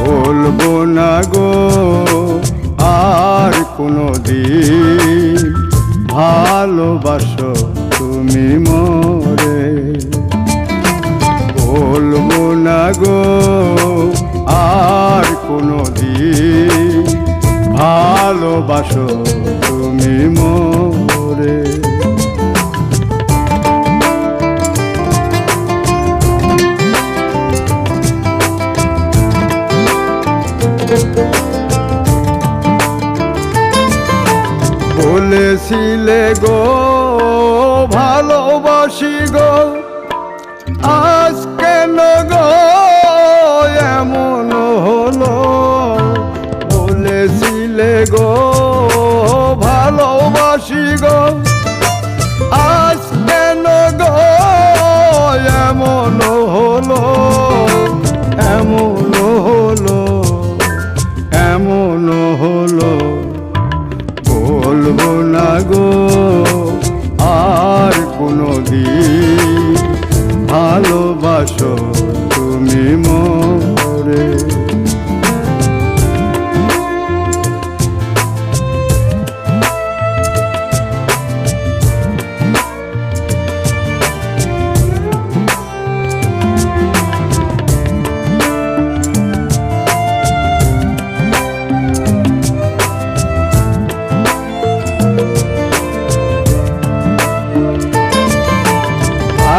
বলবো না গো আর কোনোদিন ভালোবাসো তুমি মোরে। বলবো না গো আর কোনোদিন ভালোবাসো তুমি মোরে। বলেছিলে গো ভালোবাসি গো, আজ কেন গো এমন হলো? বলেছিলে গো ভালোবাসি গো, আজ কেন গো এমন হলো? এমন হলো, এমন হলো। বলবো না গো আর কোনোদিন ভালোবাসো তুমি মোরে।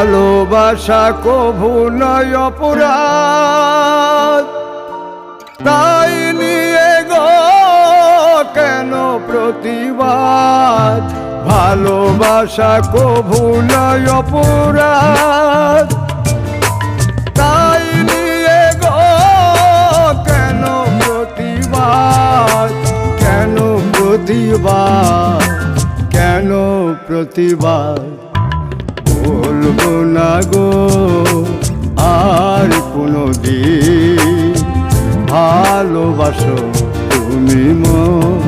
ভালোবাসা কভু নয় অপরাধ, তাই নিয়ে গো কেন প্রতিবাদ? ভালোবাসা কভু নয় অপরাধ, তাই নিয়ে গো কেন প্রতিবাদ? কেন প্রতিবাদ? কেন প্রতিবাদ? বলবো না গো আর কোনোদিন ভালোবাসো তুমি মোরে।